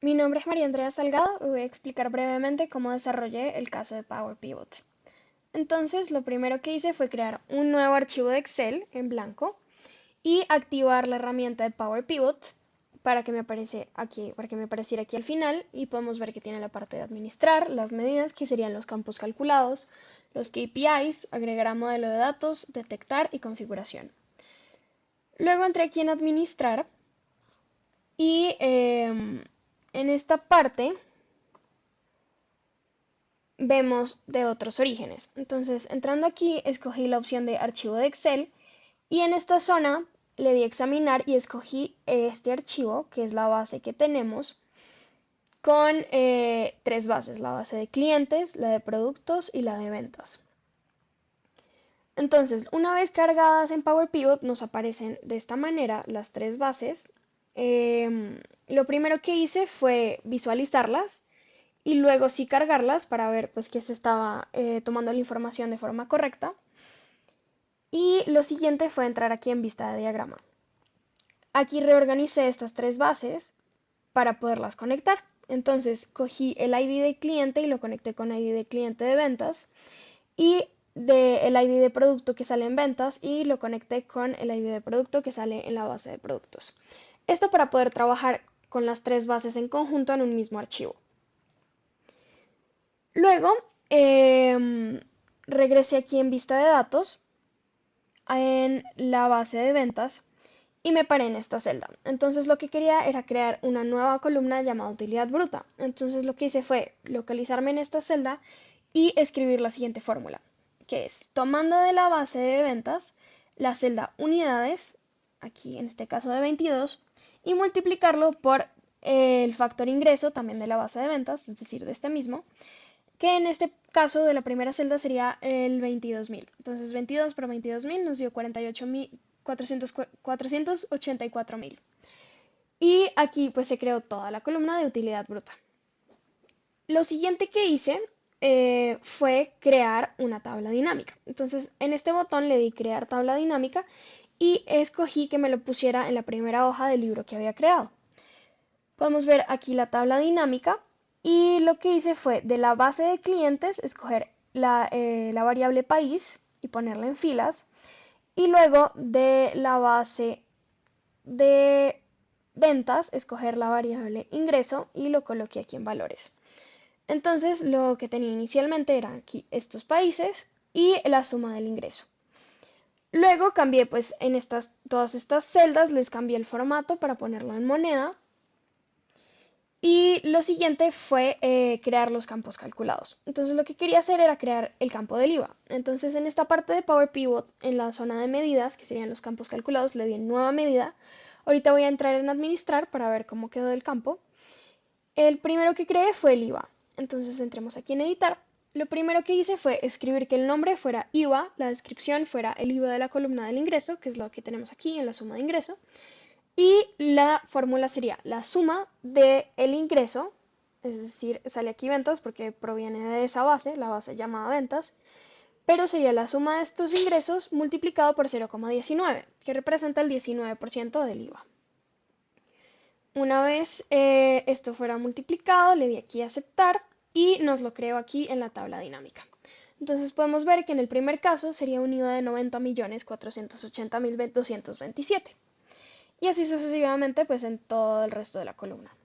Mi nombre es María Andrea Salgado y voy a explicar brevemente cómo desarrollé el caso de Power Pivot. Entonces, lo primero que hice fue crear un nuevo archivo de Excel en blanco y activar la herramienta de Power Pivot para que me apareciera aquí al final y podemos ver que tiene la parte de administrar, las medidas que serían los campos calculados, los KPIs, agregar a modelo de datos, detectar y configuración. Luego entré aquí en administrar y en esta parte vemos de otros orígenes. Entonces, entrando aquí, escogí la opción de archivo de Excel y en esta zona le di a examinar y escogí este archivo, que es la base que tenemos, con tres bases, la base de clientes, la de productos y la de ventas. Entonces, una vez cargadas en Power Pivot, nos aparecen de esta manera las tres bases. Lo primero que hice fue visualizarlas y luego sí cargarlas para ver pues que se estaba tomando la información de forma correcta. Y lo siguiente fue entrar aquí en vista de diagrama. Aquí reorganicé estas tres bases para poderlas conectar. Entonces cogí el ID de cliente y lo conecté con ID de cliente de ventas y el ID de producto que sale en ventas y lo conecté con el ID de producto que sale en la base de productos. Esto para poder trabajar con las tres bases en conjunto en un mismo archivo. Luego, regresé aquí en vista de datos, en la base de ventas, y me paré en esta celda. Entonces lo que quería era crear una nueva columna llamada utilidad bruta. Entonces lo que hice fue localizarme en esta celda y escribir la siguiente fórmula, que es tomando de la base de ventas la celda unidades, aquí en este caso de 22, y multiplicarlo por el factor ingreso también de la base de ventas, es decir, de este mismo, que en este caso de la primera celda sería el 22.000. Entonces 22 por 22.000 nos dio 484.000. Y aquí pues se creó toda la columna de utilidad bruta. Lo siguiente que hice fue crear una tabla dinámica. Entonces en este botón le di crear tabla dinámica y escogí que me lo pusiera en la primera hoja del libro que había creado. Podemos ver aquí la tabla dinámica y lo que hice fue de la base de clientes escoger la variable país y ponerla en filas y luego de la base de ventas escoger la variable ingreso y lo coloqué aquí en valores. Entonces lo que tenía inicialmente eran aquí estos países y la suma del ingreso. Luego cambié pues en todas estas celdas les cambié el formato para ponerlo en moneda. Y lo siguiente fue crear los campos calculados. Entonces lo que quería hacer era crear el campo del IVA. Entonces en esta parte de Power Pivot, en la zona de medidas, que serían los campos calculados, le di en nueva medida. Ahorita voy a entrar en administrar para ver cómo quedó el campo. El primero que creé fue el IVA. Entonces entremos aquí en editar. Lo primero que hice fue escribir que el nombre fuera IVA, la descripción fuera el IVA de la columna del ingreso, que es lo que tenemos aquí en la suma de ingreso. Y la fórmula sería la suma del ingreso, es decir, sale aquí ventas porque proviene de esa base, la base llamada ventas, pero sería la suma de estos ingresos multiplicado por 0,19, que representa el 19% del IVA. Una vez esto fuera multiplicado, le di aquí a aceptar y nos lo creo aquí en la tabla dinámica. Entonces podemos ver que en el primer caso sería un IVA de 90.480.227. Y así sucesivamente pues en todo el resto de la columna.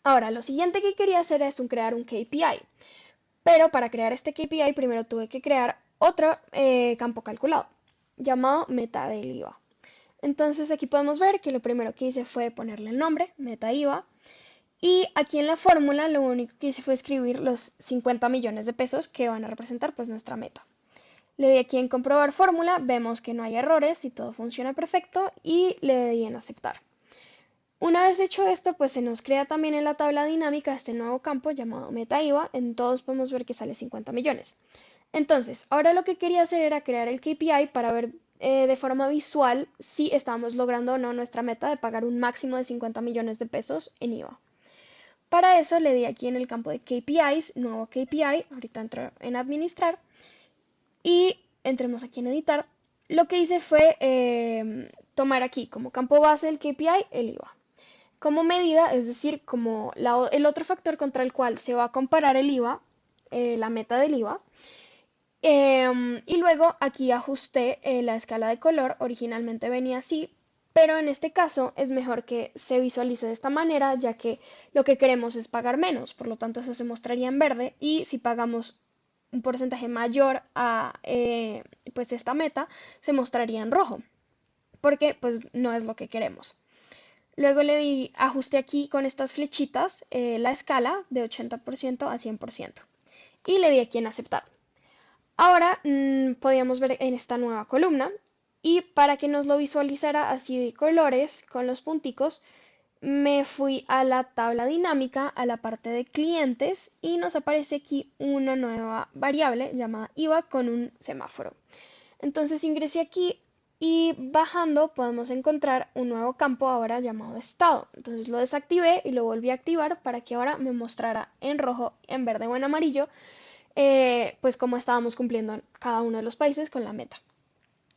Ahora, lo siguiente que quería hacer es crear un KPI, pero para crear este KPI primero tuve que crear otro campo calculado llamado meta del IVA. Entonces aquí podemos ver que lo primero que hice fue ponerle el nombre, meta IVA, y aquí en la fórmula lo único que hice fue escribir los 50 millones de pesos que van a representar pues nuestra meta. Le di aquí en comprobar fórmula, vemos que no hay errores y todo funciona perfecto y le di en aceptar. Una vez hecho esto, pues se nos crea también en la tabla dinámica este nuevo campo llamado meta IVA. En todos podemos ver que sale 50 millones. Entonces, ahora lo que quería hacer era crear el KPI para ver de forma visual si estábamos logrando o no nuestra meta de pagar un máximo de 50 millones de pesos en IVA. Para eso le di aquí en el campo de KPIs, nuevo KPI, ahorita entro en administrar, y entremos aquí en editar. Lo que hice fue tomar aquí como campo base del KPI el IVA. como medida, es decir, como el otro factor contra el cual se va a comparar el IVA, la meta del IVA. Y luego aquí ajusté la escala de color, originalmente venía así, pero en este caso es mejor que se visualice de esta manera, ya que lo que queremos es pagar menos, por lo tanto eso se mostraría en verde, y si pagamos un porcentaje mayor a pues esta meta, se mostraría en rojo, porque pues no es lo que queremos. Luego le di ajuste aquí con estas flechitas la escala de 80% a 100% y le di aquí en aceptar. Ahora podíamos ver en esta nueva columna y para que nos lo visualizara así de colores con los punticos, me fui a la tabla dinámica, a la parte de clientes y nos aparece aquí una nueva variable llamada IVA con un semáforo. Entonces ingresé aquí y bajando podemos encontrar un nuevo campo ahora llamado estado. Entonces lo desactivé y lo volví a activar para que ahora me mostrara en rojo, en verde o en amarillo pues cómo estábamos cumpliendo en cada uno de los países con la meta.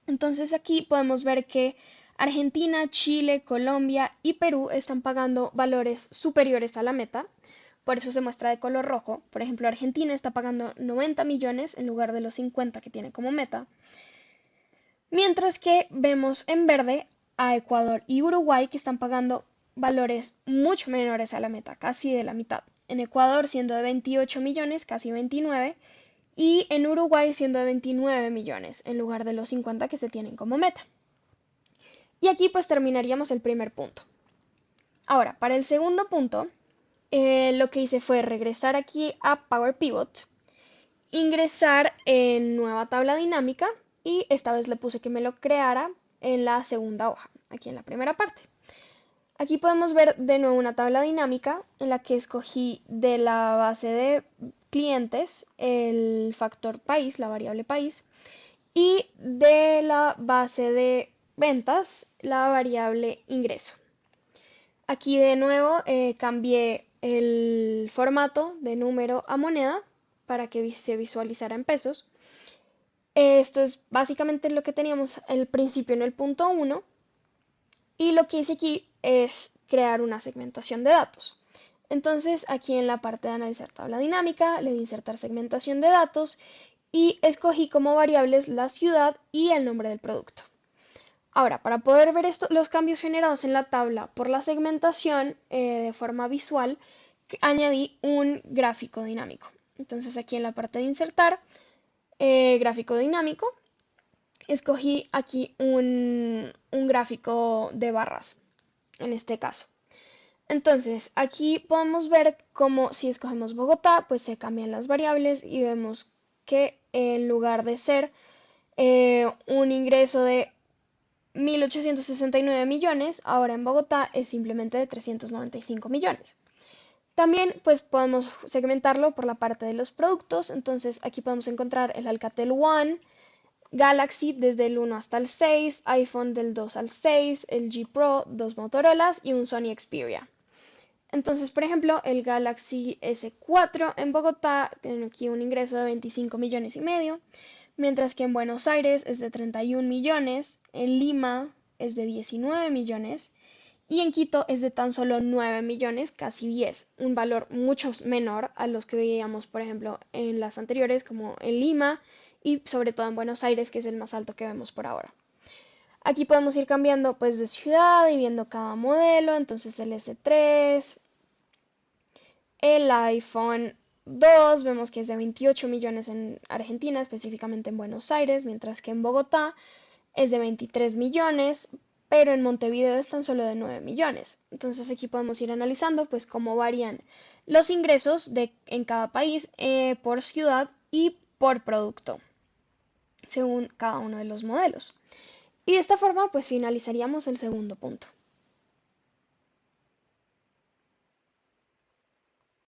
Entonces aquí podemos ver que Argentina, Chile, Colombia y Perú están pagando valores superiores a la meta, por eso se muestra de color rojo. Por ejemplo, Argentina está pagando 90 millones en lugar de los 50 que tiene como meta, mientras que vemos en verde a Ecuador y Uruguay que están pagando valores mucho menores a la meta, casi de la mitad. En Ecuador siendo de 28 millones, casi 29, y en Uruguay siendo de 29 millones en lugar de los 50 que se tienen como meta. Y aquí pues terminaríamos el primer punto. Ahora, para el segundo punto, lo que hice fue regresar aquí a Power Pivot, ingresar en nueva tabla dinámica y esta vez le puse que me lo creara en la segunda hoja, aquí en la primera parte. Aquí podemos ver de nuevo una tabla dinámica en la que escogí de la base de clientes el factor país, la variable país, y de la base de ventas la variable ingreso. Aquí de nuevo cambié el formato de número a moneda para que se visualizara en pesos. Esto es básicamente lo que teníamos al principio en el punto 1 y lo que hice aquí es crear una segmentación de datos. Entonces aquí en la parte de analizar tabla dinámica le di insertar segmentación de datos y escogí como variables la ciudad y el nombre del producto. Ahora, para poder ver los cambios generados en la tabla por la segmentación de forma visual, añadí un gráfico dinámico. Entonces aquí en la parte de insertar, gráfico dinámico, escogí aquí un gráfico de barras, en este caso. Entonces, aquí podemos ver cómo si escogemos Bogotá, pues se cambian las variables y vemos que en lugar de ser un ingreso de 1.869 millones, ahora en Bogotá es simplemente de 395 millones. También pues podemos segmentarlo por la parte de los productos, entonces aquí podemos encontrar el Alcatel One, Galaxy desde el 1 hasta el 6, iPhone del 2 al 6, el G Pro, dos Motorolas y un Sony Xperia. Entonces, por ejemplo, el Galaxy S4 en Bogotá tiene aquí un ingreso de 25 millones y medio, mientras que en Buenos Aires es de 31 millones, en Lima es de 19 millones y en Quito es de tan solo 9 millones, casi 10, un valor mucho menor a los que veíamos, por ejemplo, en las anteriores, como en Lima y sobre todo en Buenos Aires, que es el más alto que vemos por ahora. Aquí podemos ir cambiando pues de ciudad y viendo cada modelo, entonces el S3, el iPhone 2, vemos que es de 28 millones en Argentina, específicamente en Buenos Aires, mientras que en Bogotá es de 23 millones, pero en Montevideo es tan solo de 9 millones. Entonces aquí podemos ir analizando pues cómo varían los ingresos en cada país por ciudad y por producto, según cada uno de los modelos. Y de esta forma pues finalizaríamos el segundo punto.